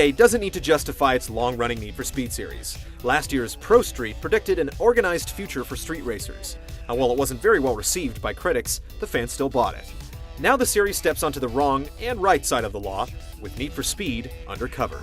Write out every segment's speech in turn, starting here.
today doesn't need to justify its long-running Need for Speed series. Last year's Pro Street predicted an organized future for street racers, and while it wasn't very well received by critics, the fans still bought it. Now the series steps onto the wrong and right side of the law with Need for Speed Undercover.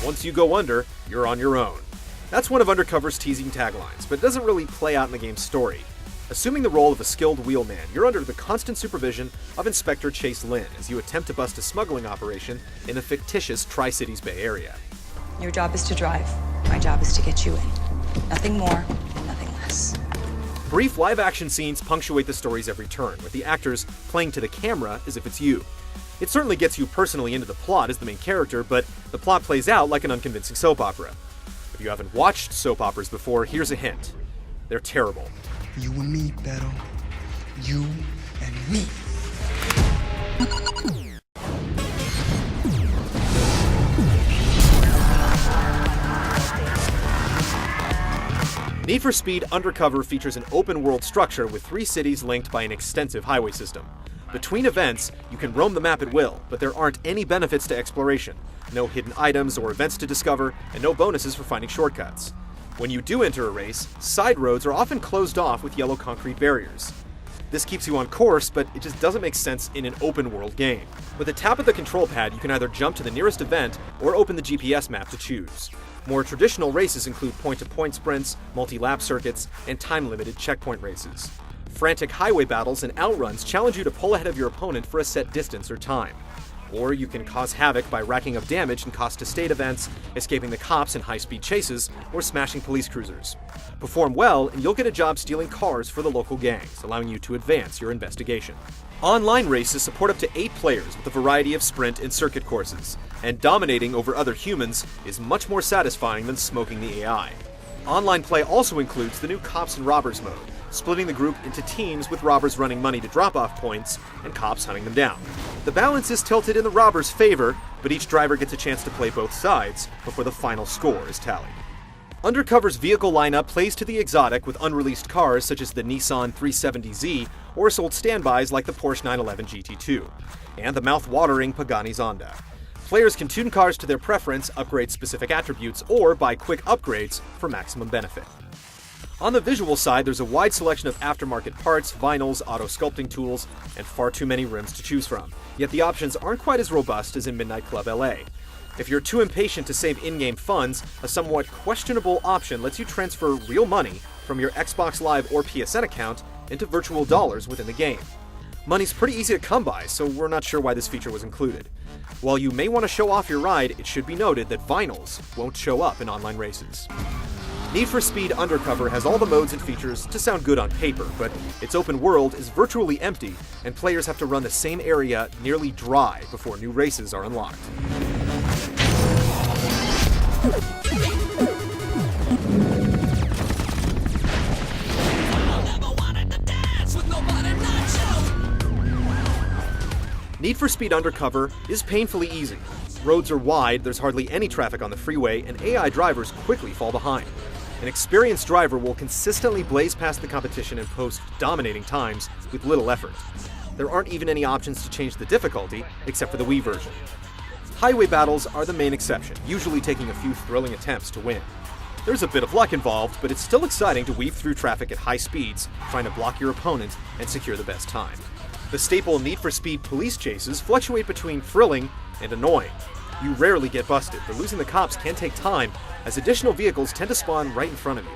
Once you go under, you're on your own. That's one of Undercover's teasing taglines, but it doesn't really play out in the game's story. Assuming the role of a skilled wheelman, you're under the constant supervision of Inspector Chase Lynn as you attempt to bust a smuggling operation in the fictitious Tri-Cities Bay Area. Your job is to drive. My job is to get you in. Nothing more, nothing less. Brief live-action scenes punctuate the story's every turn, with the actors playing to the camera as if it's you. It certainly gets you personally into the plot as the main character, but the plot plays out like an unconvincing soap opera. If you haven't watched soap operas before, here's a hint. They're terrible. You and me, Beto. You and me. Need for Speed Undercover features an open-world structure with 3 cities linked by an extensive highway system. Between events, you can roam the map at will, but there aren't any benefits to exploration, no hidden items or events to discover, and no bonuses for finding shortcuts. When you do enter a race, side roads are often closed off with yellow concrete barriers. This keeps you on course, but it just doesn't make sense in an open-world game. With a tap of the control pad, you can either jump to the nearest event or open the GPS map to choose. More traditional races include point-to-point sprints, multi-lap circuits, and time-limited checkpoint races. Frantic highway battles and outruns challenge you to pull ahead of your opponent for a set distance or time. Or you can cause havoc by racking up damage in cost-to-state events, escaping the cops in high-speed chases, or smashing police cruisers. Perform well, and you'll get a job stealing cars for the local gangs, allowing you to advance your investigation. Online races support up to 8 players with a variety of sprint and circuit courses, and dominating over other humans is much more satisfying than smoking the AI. Online play also includes the new Cops and Robbers mode, splitting the group into teams with robbers running money to drop-off points and cops hunting them down. The balance is tilted in the robbers' favor, but each driver gets a chance to play both sides before the final score is tallied. Undercover's vehicle lineup plays to the exotic with unreleased cars such as the Nissan 370Z or sold standbys like the Porsche 911 GT2, and the mouth-watering Pagani Zonda. Players can tune cars to their preference, upgrade specific attributes, or buy quick upgrades for maximum benefit. On the visual side, there's a wide selection of aftermarket parts, vinyls, auto sculpting tools, and far too many rims to choose from. Yet the options aren't quite as robust as in Midnight Club LA. If you're too impatient to save in-game funds, a somewhat questionable option lets you transfer real money from your Xbox Live or PSN account into virtual dollars within the game. Money's pretty easy to come by, so we're not sure why this feature was included. While you may want to show off your ride, it should be noted that vinyls won't show up in online races. Need for Speed Undercover has all the modes and features to sound good on paper, but its open world is virtually empty, and players have to run the same area nearly dry before new races are unlocked. Need for Speed Undercover is painfully easy. Roads are wide, there's hardly any traffic on the freeway, and AI drivers quickly fall behind. An experienced driver will consistently blaze past the competition and post dominating times with little effort. There aren't even any options to change the difficulty, except for the Wii version. Highway battles are the main exception, usually taking a few thrilling attempts to win. There's a bit of luck involved, but it's still exciting to weave through traffic at high speeds, trying to block your opponent and secure the best time. The staple Need for Speed police chases fluctuate between thrilling and annoying. You rarely get busted, but losing the cops can take time, as additional vehicles tend to spawn right in front of you.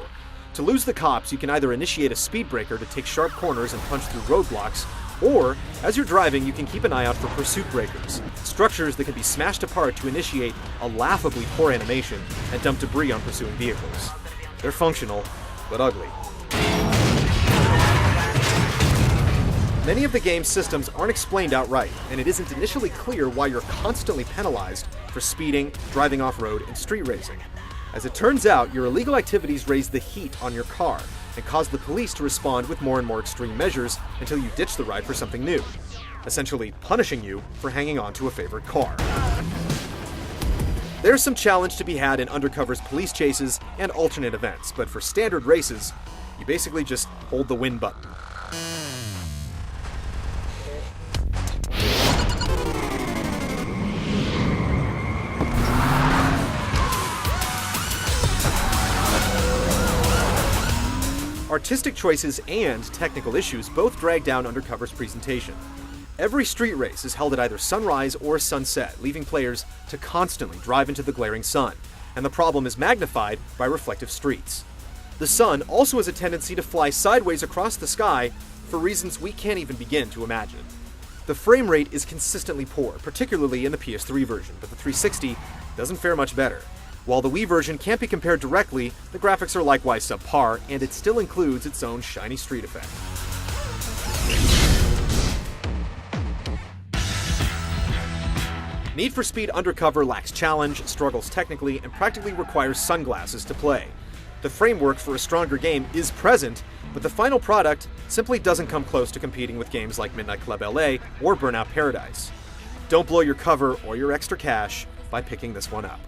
To lose the cops, you can either initiate a speed breaker to take sharp corners and punch through roadblocks, or, as you're driving, you can keep an eye out for pursuit breakers, structures that can be smashed apart to initiate a laughably poor animation and dump debris on pursuing vehicles. They're functional, but ugly. Many of the game's systems aren't explained outright, and it isn't initially clear why you're constantly penalized for speeding, driving off-road, and street racing. As it turns out, your illegal activities raise the heat on your car and cause the police to respond with more and more extreme measures until you ditch the ride for something new, essentially punishing you for hanging on to a favorite car. There's some challenge to be had in Undercover's police chases and alternate events, but for standard races, you basically just hold the win button. Artistic choices and technical issues both drag down Undercover's presentation. Every street race is held at either sunrise or sunset, leaving players to constantly drive into the glaring sun, and the problem is magnified by reflective streets. The sun also has a tendency to fly sideways across the sky for reasons we can't even begin to imagine. The frame rate is consistently poor, particularly in the PS3 version, but the 360 doesn't fare much better. While the Wii version can't be compared directly, the graphics are likewise subpar, and it still includes its own shiny street effect. Need for Speed Undercover lacks challenge, struggles technically, and practically requires sunglasses to play. The framework for a stronger game is present, but the final product simply doesn't come close to competing with games like Midnight Club LA or Burnout Paradise. Don't blow your cover or your extra cash by picking this one up.